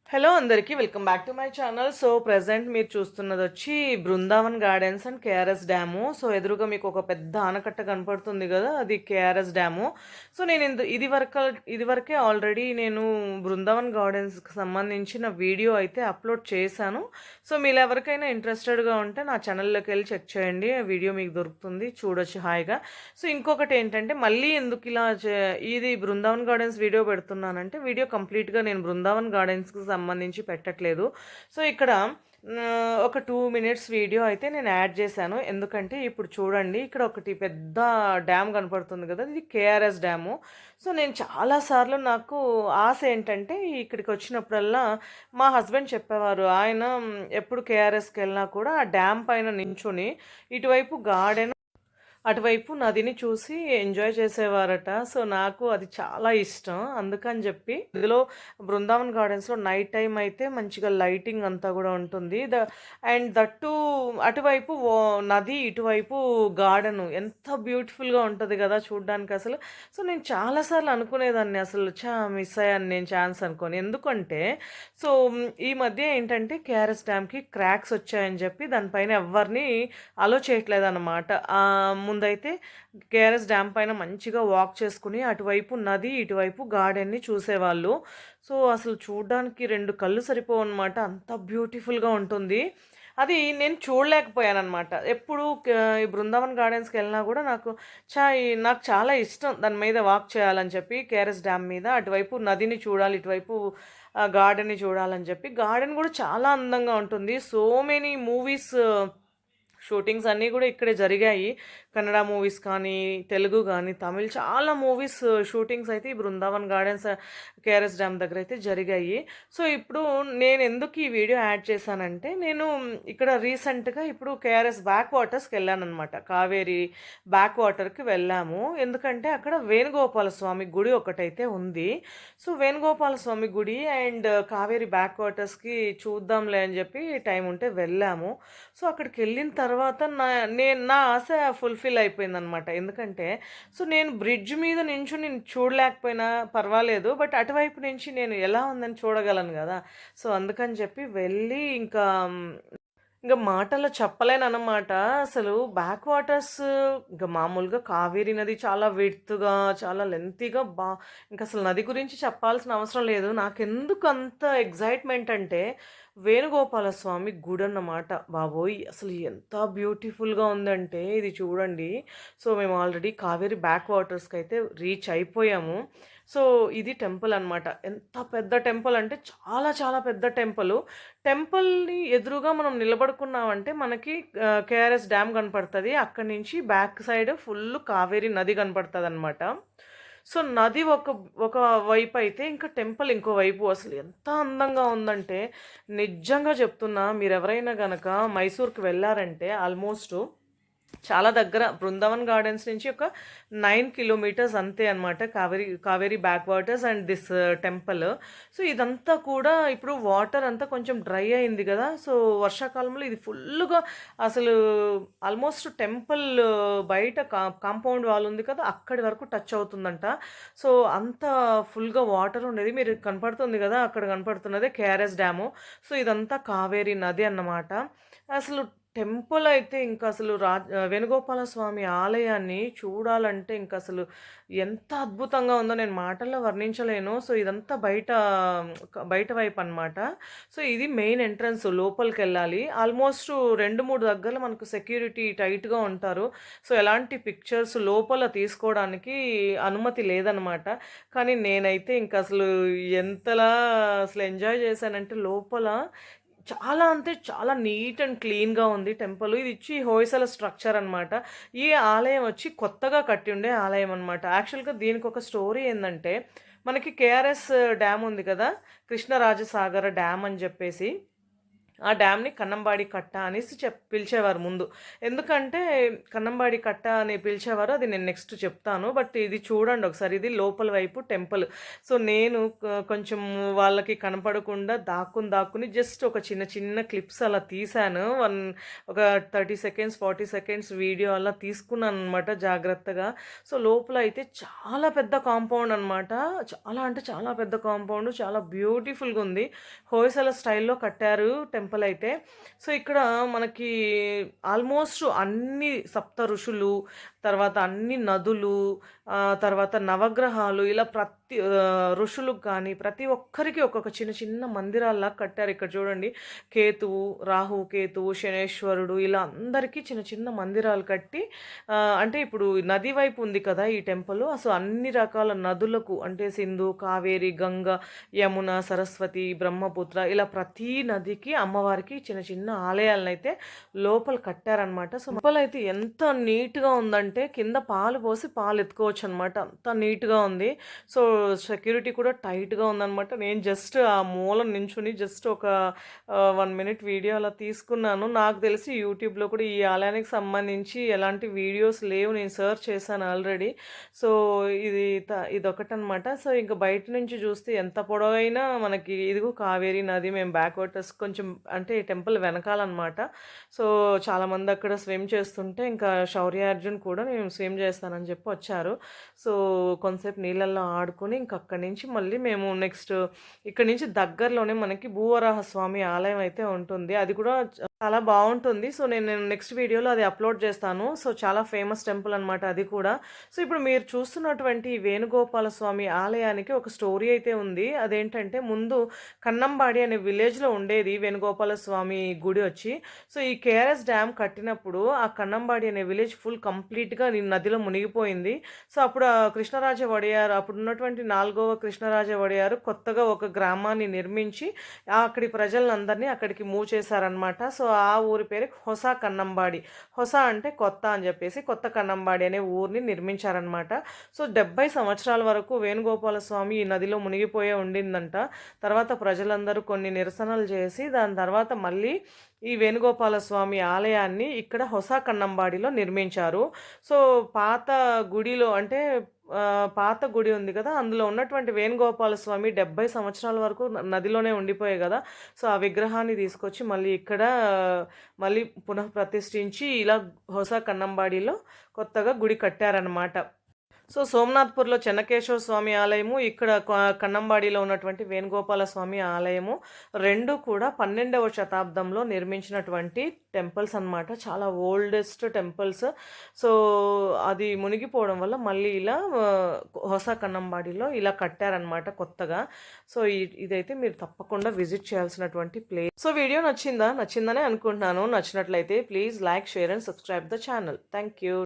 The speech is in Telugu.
హలో అందరికీ welcome back to my channel. So present మీరు చూస్తున్నది వచ్చి Brindavan gardens and KRs dam. So ఎదురుగా మీకు ఒక పెద్ద ఆనకట్ట కనపడుతుంది కదా, అది కేఆర్ఎస్ డ్యాము. సో నేను ఇది వరకే ఆల్రెడీ నేను బృందావన్ గార్డెన్స్కి సంబంధించిన వీడియో అయితే అప్లోడ్ చేశాను. సో మీరు ఎవరికైనా ఇంట్రెస్టెడ్గా ఉంటే నా ఛానల్లోకి వెళ్ళి చెక్ చేయండి, ఆ వీడియో మీకు దొరుకుతుంది, చూడొచ్చు హాయిగా. సో ఇంకొకటి ఏంటంటే, మళ్ళీ ఎందుకు ఇలా ఇది బృందావన్ గార్డెన్స్ వీడియో పెడుతున్నానంటే, వీడియో కంప్లీట్గా నేను బృందావన్ గార్డెన్స్కి సంబంధించి పెట్టట్లేదు. సో ఇక్కడ ఒక 2 మినిట్స్ వీడియో అయితే నేను యాడ్ చేశాను. ఎందుకంటే ఇప్పుడు చూడండి, ఇక్కడ ఒకటి పెద్ద డ్యామ్ కనపడుతుంది కదా, ఇది కేఆర్ఎస్ డ్యాము. సో నేను చాలాసార్లు నాకు ఆశ ఏంటంటే, ఇక్కడికి వచ్చినప్పుడల్లా మా హస్బెండ్ చెప్పేవారు, ఆయన ఎప్పుడు కేఆర్ఎస్కి వెళ్ళినా కూడా ఆ డ్యామ్ పైన నించుని ఇటువైపు గార్డెన్, అటువైపు నదిని చూసి ఎంజాయ్ చేసేవారట. సో నాకు అది చాలా ఇష్టం. అందుకని చెప్పి ఇందులో బృందావన్ గార్డెన్స్‌లో నైట్ టైమ్ అయితే మంచిగా లైటింగ్ అంతా కూడా ఉంటుంది. అండ్ దట్టు అటువైపు నది, ఇటువైపు గార్డెను ఎంత బ్యూటిఫుల్‌గా ఉంటది కదా చూడ్డానికి అసలు. సో నేను చాలా సార్లు అనుకునేదాన్ని, అసలు మిస్ అయ్యాను నేను ఛాన్స్ అనుకోని. ఎందుకంటే సో ఈ మధ్య ఏంటంటే, కేఆర్ఎస్ డ్యామ్‌కి క్రాక్స్ వచ్చాయని చెప్పి దానిపైన ఎవ్వరిని అలో చేయట్లేదన్నమాట. ముందైతే కేఆర్ఎస్ డ్యామ్ పైన మంచిగా వాక్ చేసుకుని అటువైపు నది, ఇటువైపు గార్డెన్ని చూసేవాళ్ళు. సో అసలు చూడ్డానికి 2 కళ్ళు సరిపోవన్నమాట, అంత బ్యూటిఫుల్గా ఉంటుంది. అది నేను చూడలేకపోయానన్నమాట. ఎప్పుడు ఈ బృందావన్ గార్డెన్స్కి వెళ్ళినా కూడా నాకు చాలా ఇష్టం దాని మీద వాక్ చేయాలని చెప్పి, కేఆర్ఎస్ డ్యామ్ మీద అటువైపు నదిని చూడాలి, ఇటువైపు గార్డెన్ని చూడాలని చెప్పి. గార్డెన్ కూడా చాలా అందంగా ఉంటుంది. సో మెనీ మూవీస్ షూటింగ్స్ అన్నీ కూడా ఇక్కడే జరిగాయి. కన్నడ మూవీస్ కానీ, తెలుగు కానీ, తమిళ్ చాలా మూవీస్ షూటింగ్స్ అయితే ఈ బృందావన్ గార్డెన్స్, కేఆర్ఎస్ డ్యామ్ దగ్గర అయితే జరిగాయి. సో ఇప్పుడు నేను ఎందుకు ఈ వీడియో యాడ్ చేశానంటే, నేను ఇక్కడ రీసెంట్గా ఇప్పుడు కేఆర్ఎస్ బ్యాక్ వాటర్స్కి వెళ్ళానమాట. కావేరీ బ్యాక్ వాటర్కి వెళ్ళాము. ఎందుకంటే అక్కడ వేణుగోపాల స్వామి గుడి ఒకటైతే ఉంది. సో వేణుగోపాల స్వామి గుడి అండ్ కావేరీ బ్యాక్ వాటర్స్కి చూద్దాంలే అని చెప్పి టైం ఉంటే వెళ్ళాము. సో అక్కడికి వెళ్ళిన తర్వాత నా ఆశ ఫుల్ఫిల్ అయిపోయిందనమాట. ఎందుకంటే సో నేను బ్రిడ్జ్ మీద నించుని చూడలేకపోయినా పర్వాలేదు, బట్ అటువైపు నుంచి నేను ఎలా ఉందని చూడగలను కదా. సో అందుకని చెప్పి వెళ్ళి ఇంకా మాటల్లో చెప్పలేనన్నమాట. అసలు బ్యాక్ వాటర్స్ ఇంకా మామూలుగా కావేరీ నది చాలా విడ్త్‌గా, చాలా లెంతీగా ఇంక అసలు నది గురించి చెప్పాల్సిన అవసరం లేదు. నాకెందుకు అంత ఎక్సైట్‌మెంట్ అంటే, వేణుగోపాల స్వామి గుడన్నమాట. బాబోయ్! అసలు ఎంత బ్యూటిఫుల్‌గా ఉందంటే ఇది చూడండి. సో మేము ఆల్రెడీ కావేరీ బ్యాక్ వాటర్స్‌కైతే రీచ్ అయిపోయాము. సో ఇది టెంపుల్ అనమాట. ఎంత పెద్ద టెంపుల్ అంటే చాలా చాలా పెద్ద టెంపులు. టెంపుల్‌ని ఎదురుగా మనం నిలబడుకున్నామంటే మనకి కేఆర్ఎస్ డ్యామ్ కనపడతది. అక్కడి నుంచి బ్యాక్ సైడ్ ఫుల్ కావేరీ నది కనపడతదనమాట. సో నది ఒక వైపు అయితే, ఇంకా టెంపుల్ ఇంకో వైపు. అసలు ఎంత అందంగా ఉందంటే, నిజంగా చెప్తున్నా, మీరెవరైనా గనక మైసూర్‌కి వెళ్ళారంటే ఆల్మోస్ట్ చాలా దగ్గర, బృందావన్ గార్డెన్స్ నుంచి ఒక 9 కిలోమీటర్స్ అంతే అనమాట, Kaveri back waters and this temple. So ఇదంతా కూడా ఇప్పుడు వాటర్ అంతా కొంచెం డ్రై అయింది కదా. సో వర్షాకాలంలో ఇది ఫుల్గా అసలు ఆల్మోస్ట్ టెంపుల్ బయట కాంపౌండ్ వాల్ ఉంది కదా, అక్కడి వరకు టచ్ అవుతుందంట. సో అంత ఫుల్గా వాటర్ ఉండేది. మీరు కనపడుతుంది కదా, అక్కడ కనపడుతున్నదే కేఆర్ఎస్ డ్యాము. సో ఇదంతా కావేరీ నది అన్నమాట. అసలు టెంపుల్ అయితే ఇంకా అసలు వేణుగోపాల స్వామి ఆలయాన్ని చూడాలంటే ఇంకా అసలు ఎంత అద్భుతంగా ఉందో నేను మాటల్లో వర్ణించలేను. సో ఇదంతా బయట వైపు అనమాట. సో ఇది మెయిన్ ఎంట్రన్స్, లోపలికి వెళ్ళాలి. ఆల్మోస్ట్ 2-3 దగ్గరలో మనకు సెక్యూరిటీ టైట్గా ఉంటారు. సో ఎలాంటి పిక్చర్స్ లోపల తీసుకోవడానికి అనుమతి లేదనమాట. కానీ నేనైతే ఇంకా అసలు ఎంతలా అసలు ఎంజాయ్ చేశానంటే, లోపల చాలా అంటే చాలా నీట్ అండ్ క్లీన్‌గా ఉంది టెంపుల్. ఇది హొయసల స్ట్రక్చర్ అనమాట. ఈ ఆలయం వచ్చి కొత్తగా కట్టి ఉండే ఆలయం అనమాట. యాక్చువల్‌గా దీనికొక స్టోరీ ఏందంటే, మనకి కేఆర్ఎస్ డ్యామ్ ఉంది కదా, కృష్ణరాజసాగర డ్యామ్ అని చెప్పేసి. ఆ డ్యామ్‌ని కన్నంబాడి కట్ట అనేసి పిలిచేవారు ముందు. ఎందుకంటే కన్నంబాడి కట్ట అని పిలిచేవారు. అది నేను నెక్స్ట్ చెప్తాను. బట్ ఇది చూడండి ఒకసారి. ఇది లోపల వైపు టెంపుల్. సో, నేను కొంచెం వాళ్ళకి కనపడకుండా దాక్కుని జస్ట్ ఒక చిన్న చిన్న క్లిప్స్ అలా తీశాను. ఒక 30 సెకండ్స్, 40 సెకండ్స్ వీడియో అలా తీసుకున్నాననమాట జాగ్రత్తగా. సో, లోపల అయితే చాలా పెద్ద కాంపౌండ్ అనమాట. చాలా అంటే చాలా పెద్ద కాంపౌండ్. చాలా బ్యూటిఫుల్‌గుంది. హొయసల స్టైల్‌లో కట్టారు టెంపుల్ అయితే. సో, ఇక్కడ మనకి ఆల్మోస్ట్ అన్ని సప్త ఋషులు, తర్వాత అన్ని నదులు, తర్వాత నవగ్రహాలు ఇలా ఋషులకు కానీ ప్రతి ఒక్కరికి ఒక్కొక్క చిన్న చిన్న మందిరాల్లా కట్టారు. ఇక్కడ చూడండి, కేతువు, రాహు, కేతువు, శనేశ్వరుడు ఇలా అందరికీ చిన్న చిన్న మందిరాలు కట్టి, అంటే ఇప్పుడు నది వైపు ఉంది కదా ఈ టెంపుల్. అసలు అన్ని రకాల నదులకు అంటే సింధు, కావేరి, గంగ, యమున, సరస్వతి, బ్రహ్మపుత్ర ఇలా ప్రతి నదికి అమ్మవారికి చిన్న చిన్న ఆలయాలనైతే లోపల కట్టారనమాట. సో, లోపలైతే ఎంత నీట్‌గా ఉందంటే కింద పాలు పోసి పాలు ఎత్తుకోవచ్చు అనమాట. అంత నీట్‌గా ఉంది. సో, సెక్యూరిటీ కూడా టైట్‌గా ఉందనమాట. నేను జస్ట్ ఆ మూల నించుని జస్ట్ ఒక 1 మినిట్ వీడియో అలా తీసుకున్నాను. నాకు తెలిసి యూట్యూబ్‌లో కూడా ఈ ఆలయానికి సంబంధించి ఎలాంటి వీడియోస్ లేవు. నేను సెర్చ్ చేశాను ఆల్రెడీ. సో, ఇదొకటనమాట. సో, ఇంక బయట నుంచి చూస్తే ఎంత పొడవైనా మనకి ఇదిగో కావేరి నది. మేము బ్యాక్ వాటర్స్ కొంచెం అంటే టెంపుల్ వెనకాలనమాట. సో, చాలామంది అక్కడ స్విమ్ చేస్తుంటే ఇంకా శౌర్య అర్జున్ కూడా నేను స్విమ్ చేస్తానని చెప్పి వచ్చారు. సో, కొంతసేపు నీళ్ళల్లో ఆడుకొని ఇంక అక్కడి నుంచి మళ్ళీ మేము నెక్స్ట్ ఇక్కడి నుంచి దగ్గరలోనే మనకి భూవరాహ స్వామి ఆలయం అయితే ఉంటుంది. అది కూడా చాలా బావుంటుంది. సో, నేను నెక్స్ట్ వీడియోలో అది అప్లోడ్ చేస్తాను. సో, చాలా ఫేమస్ టెంపుల్ అనమాట అది కూడా. సో, ఇప్పుడు మీరు చూస్తున్నటువంటి వేణుగోపాల స్వామి ఆలయానికి ఒక స్టోరీ అయితే ఉంది. అదేంటంటే ముందు కన్నంబాడి అనే విలేజ్‌లో ఉండేది వేణుగోపాల స్వామి గుడి వచ్చి. సో, ఈ కేఆర్ఎస్ డ్యామ్ కట్టినప్పుడు ఆ కన్నంబాడి అనే విలేజ్ ఫుల్ కంప్లీట్‌గా నదిలో మునిగిపోయింది. సో, అప్పుడు కృష్ణరాజ వడియార్ అప్పుడున్నటువంటి 4వ కృష్ణరాజ వడియారు కొత్తగా ఒక గ్రామాన్ని నిర్మించి అక్కడి ప్రజలందరినీ అక్కడికి మూవ్ చేశారనమాట. సో, ఆ ఊరి పేరు హొస కన్నంబాడి. హొస అంటే కొత్త అని చెప్పేసి కొత్త కన్నంబాడి అనే ఊరిని నిర్మించారనమాట. సో, 70 సంవత్సరాల వరకు వేణుగోపాల స్వామి ఈ నదిలో మునిగిపోయే ఉండిందంట. తర్వాత ప్రజలందరూ కొన్ని నిరసనలు చేసి దాని తర్వాత మళ్ళీ ఈ వేణుగోపాల స్వామి ఆలయాన్ని ఇక్కడ హొస కన్నంబాడిలో నిర్మించారు. సో, పాత గుడిలో అంటే పాత గుడి ఉంది కదా, అందులో ఉన్నటువంటి వేణుగోపాల స్వామి 70 సంవత్సరాల వరకు నదిలోనే ఉండిపోయాయి కదా. సో, ఆ విగ్రహాన్ని తీసుకొచ్చి మళ్ళీ ఇక్కడ మళ్ళీ పునఃప్రతిష్ఠించి ఇలా హొస కన్నంబాడిలో కొత్తగా గుడి కట్టారనమాట. సో, సోమనాథ్‌పూర్‌లో చెన్నకేశవ స్వామి ఆలయము, ఇక్కడ కన్నంబాడిలో ఉన్నటువంటి వేణుగోపాల స్వామి ఆలయము 2 కూడా 12వ శతాబ్దంలో నిర్మించినటువంటి టెంపుల్స్ అనమాట. చాలా ఓల్డెస్ట్ టెంపుల్స్. సో, అది మునిగిపోవడం వల్ల మళ్ళీ ఇలా హొస కన్నంబాడిలో ఇలా కట్టారనమాట కొత్తగా. సో, ఇదైతే మీరు తప్పకుండా విజిట్ చేయాల్సినటువంటి ప్లేస్. సో, వీడియో నచ్చిందా? నచ్చిందనే అనుకుంటున్నాను. నచ్చినట్లయితే please like, share and subscribe the channel. Thank you.